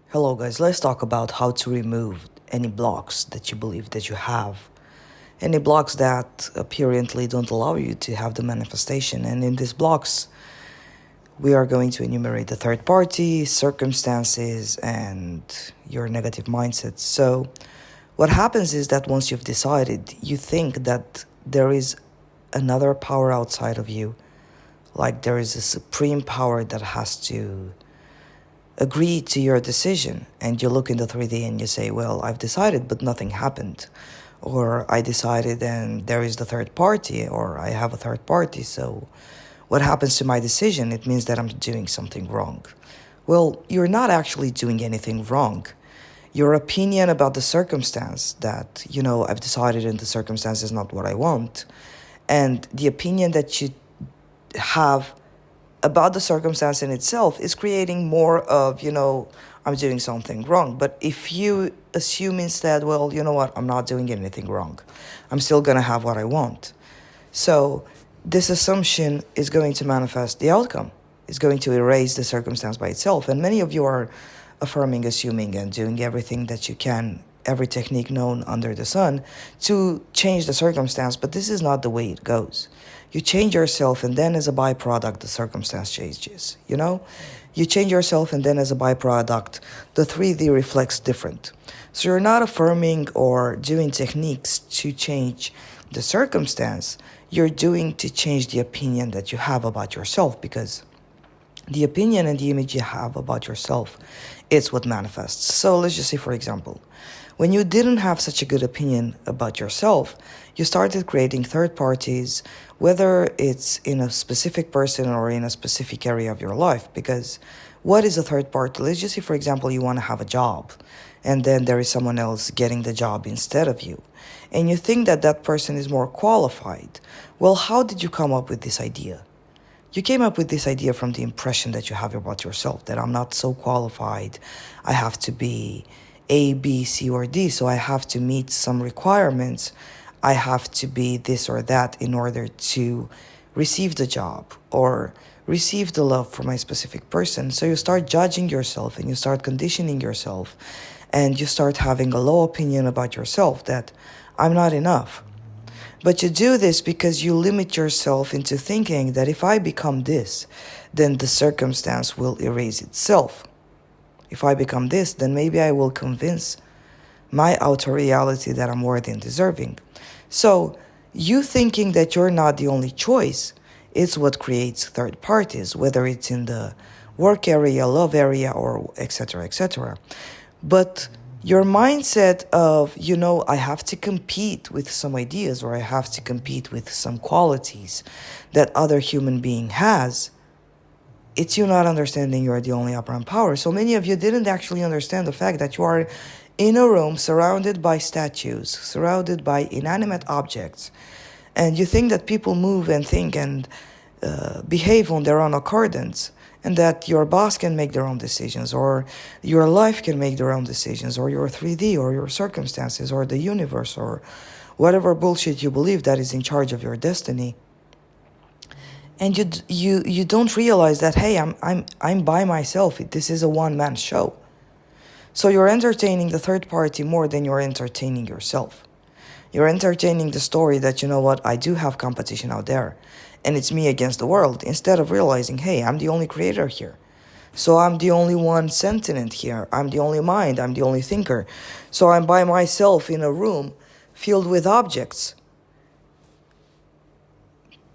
Hello guys, let's talk about how to remove any blocks that you believe that you have. Any blocks that apparently don't allow you to have the manifestation. And in these blocks, we are going to enumerate the third party, circumstances, and your negative mindset. So what happens is that once you've decided, you think that there is another power outside of you. Like there is a supreme power that has to agree to your decision, and you look in the 3D and you say, well, I've decided but nothing happened, or I decided and there is the third party, or I have a third party, so what happens to my decision? It means that I'm doing something wrong. Well, you're not actually doing anything wrong. Your opinion about the circumstance that, I've decided and the circumstance is not what I want, and the opinion that you have about the circumstance in itself is creating more of, I'm doing something wrong. But if you assume instead, well, you know what, I'm not doing anything wrong, I'm still going to have what I want. So this assumption is going to manifest the outcome, is going to erase the circumstance by itself. And many of you are affirming, assuming, and doing everything that you can, every technique known under the sun, to change the circumstance. But this is not the way it goes. You change yourself, and then as a byproduct, the circumstance changes, You change yourself, and then as a byproduct, the 3D reflects different. So you're not affirming or doing techniques to change the circumstance. You're doing to change the opinion that you have about yourself, because the opinion and the image you have about yourself, it's what manifests. So let's just say, for example, when you didn't have such a good opinion about yourself, you started creating third parties, whether it's in a specific person or in a specific area of your life. Because what is a third party? Let's just say, for example, you want to have a job, and then there is someone else getting the job instead of you, and you think that that person is more qualified. Well, how did you come up with this idea? You came up with this idea from the impression that you have about yourself, that I'm not so qualified. I have to be A, B, C, or D, so I have to meet some requirements. I have to be this or that in order to receive the job or receive the love from a specific person. So you start judging yourself, and you start conditioning yourself, and you start having a low opinion about yourself, that I'm not enough. But you do this because you limit yourself into thinking that if I become this, then the circumstance will erase itself. If I become this, then maybe I will convince my outer reality that I'm worthy and deserving. So you thinking that you're not the only choice, it's what creates third parties, whether it's in the work area, love area, or etc., etc. But your mindset of, I have to compete with some ideas, or I have to compete with some qualities that other human being has, it's you not understanding you're the only operant power. So many of you didn't actually understand the fact that you are in a room surrounded by statues, surrounded by inanimate objects, and you think that people move and think and behave on their own accordance, and that your boss can make their own decisions, or your life can make their own decisions, or your 3D, or your circumstances, or the universe, or whatever bullshit you believe that is in charge of your destiny. And you don't realize that, hey, I'm by myself. This is a one-man show. So you're entertaining the third party more than you're entertaining yourself. You're entertaining the story that, I do have competition out there, and it's me against the world, instead of realizing, hey, I'm the only creator here. So I'm the only one sentient here. I'm the only mind. I'm the only thinker. So I'm by myself in a room filled with objects.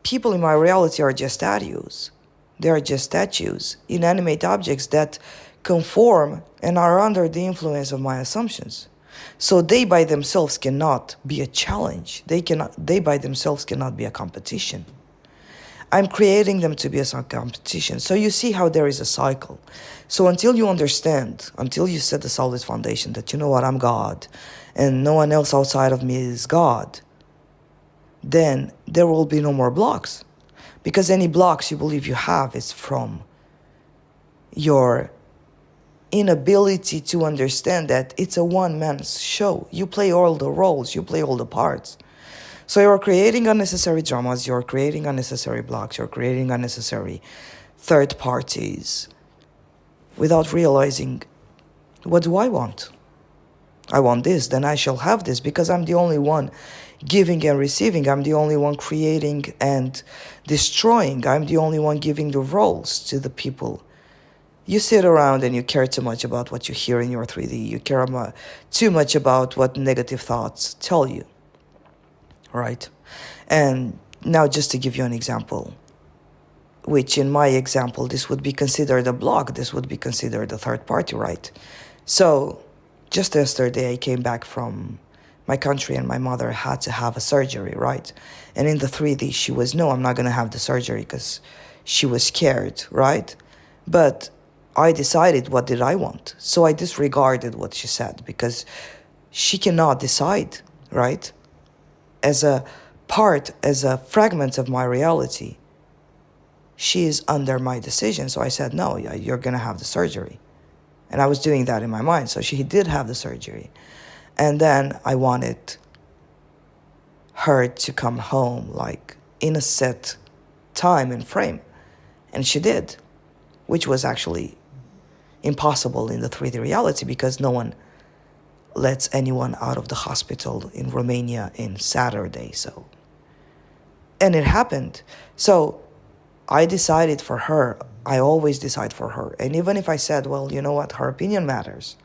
People in my reality are just statues. They are just statues, inanimate objects that conform and are under the influence of my assumptions. So they by themselves cannot be a challenge. They by themselves cannot be a competition. I'm creating them to be a competition. So you see how there is a cycle. So until you understand, until you set the solid foundation that, I'm God, and no one else outside of me is God, then there will be no more blocks. Because any blocks you believe you have is from your inability to understand that it's a one-man show. You play all the roles, you play all the parts. So you're creating unnecessary dramas, you're creating unnecessary blocks, you're creating unnecessary third parties without realizing What do I want? I want this, then I shall have this, because I'm the only one giving and receiving. I'm the only one creating and destroying. I'm the only one giving the roles to the people. You sit around and you care too much about what you hear in your 3D. You care too much about what negative thoughts tell you, right? And now just to give you an example, which in my example, this would be considered a block. This would be considered a third party, right? So just yesterday, I came back from my country and my mother had to have a surgery, right? And in the 3D, she was, no, I'm not going to have the surgery, because she was scared, right? But I decided, what did I want? So I disregarded what she said, because she cannot decide, right? As a fragment of my reality, she is under my decision. So I said, no, you're going to have the surgery. And I was doing that in my mind. So she did have the surgery. And then I wanted her to come home, like in a set time and frame. And she did, which was actually impossible in the 3D reality, because no one lets anyone out of the hospital in Romania in Saturday. So, and it happened. So I decided for her. I always decide for her. And even if I said, well, you know what, her opinion matters,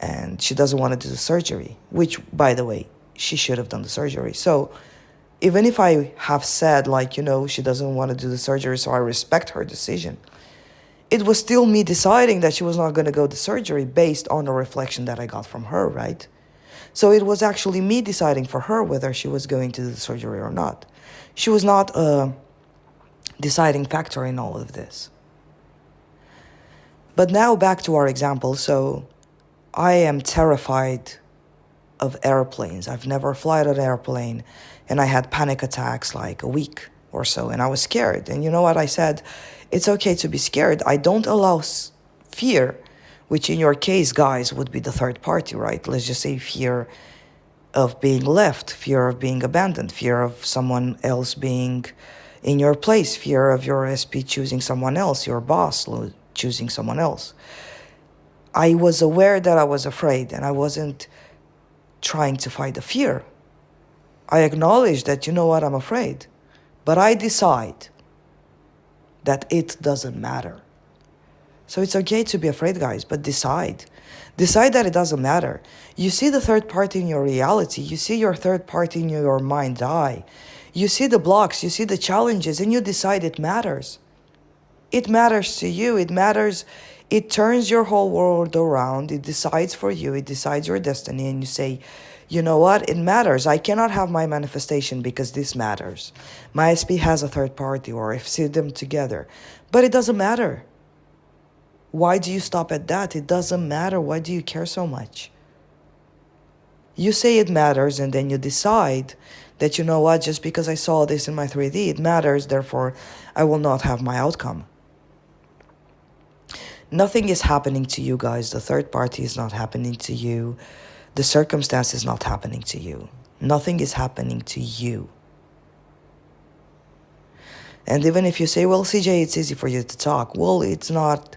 and she doesn't want to do the surgery, which, by the way, she should have done the surgery. So even if I have said, like, she doesn't want to do the surgery, so I respect her decision, it was still me deciding that she was not going to go to surgery based on the reflection that I got from her, right? So it was actually me deciding for her whether she was going to do the surgery or not. She was not a deciding factor in all of this. But now back to our example. So I am terrified of airplanes. I've never flown an airplane, and I had panic attacks like a week or so, and I was scared. And you know what I said? It's okay to be scared. I don't allow fear, which in your case, guys, would be the third party, right? Let's just say fear of being left, fear of being abandoned, fear of someone else being in your place, fear of your SP choosing someone else, your boss choosing someone else. I was aware that I was afraid, and I wasn't trying to fight the fear. I acknowledge that, you know what, I'm afraid. But I decide that it doesn't matter. So it's okay to be afraid, guys, but decide. Decide that it doesn't matter. You see the third party in your reality. You see your third party in your mind's eye. You see the blocks, you see the challenges, and you decide it matters. It matters to you. It matters. It turns your whole world around. It decides for you. It decides your destiny. And you say, you know what? It matters. I cannot have my manifestation because this matters. My SP has a third party, or I see them together. But it doesn't matter. Why do you stop at that? It doesn't matter. Why do you care so much? You say it matters, and then you decide that, you know what, just because I saw this in my 3D, it matters, therefore I will not have my outcome. Nothing is happening to you, guys. The third party is not happening to you. The circumstance is not happening to you. Nothing is happening to you. And even if you say, well, CJ, it's easy for you to talk. Well, it's not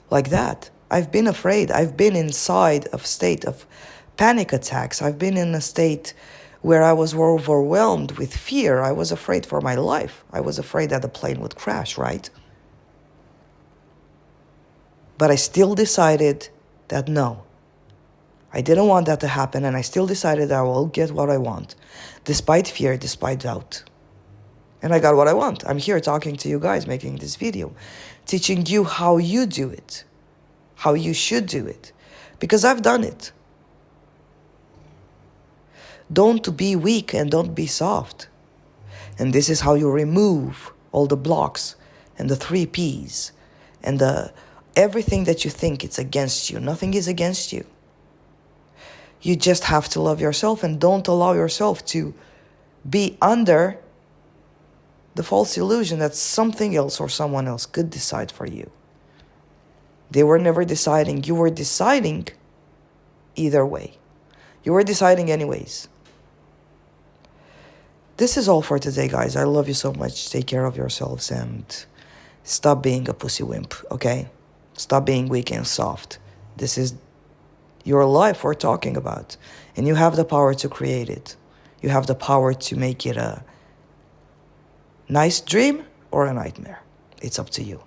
like that. I've been afraid. I've been inside a state of panic attacks. I've been in a state where I was overwhelmed with fear. I was afraid for my life. I was afraid that the plane would crash, right? But I still decided that no, I didn't want that to happen, and I still decided that I will get what I want, despite fear, despite doubt. And I got what I want. I'm here talking to you guys, making this video, teaching you how you do it, how you should do it, because I've done it. Don't be weak and don't be soft. And this is how you remove all the blocks and the 3 Ps and everything that you think it's against you. Nothing is against you. You just have to love yourself, and don't allow yourself to be under the false illusion that something else or someone else could decide for you. They were never deciding. You were deciding either way. You were deciding anyways. This is all for today, guys. I love you so much. Take care of yourselves and stop being a pussy wimp, okay? Stop being weak and soft. This is Your life we're talking about. And you have the power to create it. You have the power to make it a nice dream or a nightmare. It's up to you.